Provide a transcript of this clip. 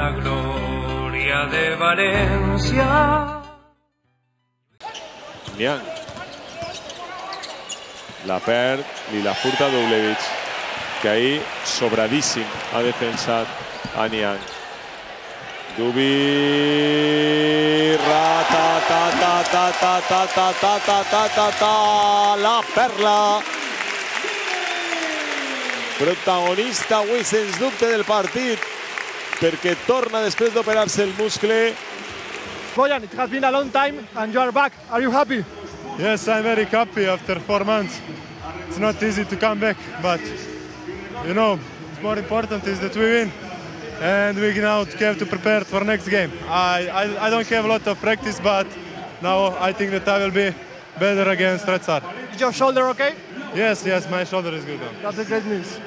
la gloria de Valencia. Niang. La perd i la furta Dubljevic, que ahir sobradíssim ha defensat a Niang. Dubi, la perla. Protagonista avui, sens dubte, del partit, perquè torna després d'operar-se el muscle. Bojan, it has been a long time and you are back. Are you happy? Yes, I'm very happy after 4 months. It's not easy to come back, but you know, it's more important is that we win. And we now have to prepare for next game. I don't have a lot of practice, but now I think that I will be better against Red Star. Is your shoulder okay? Yes, my shoulder is good now. That's a great news.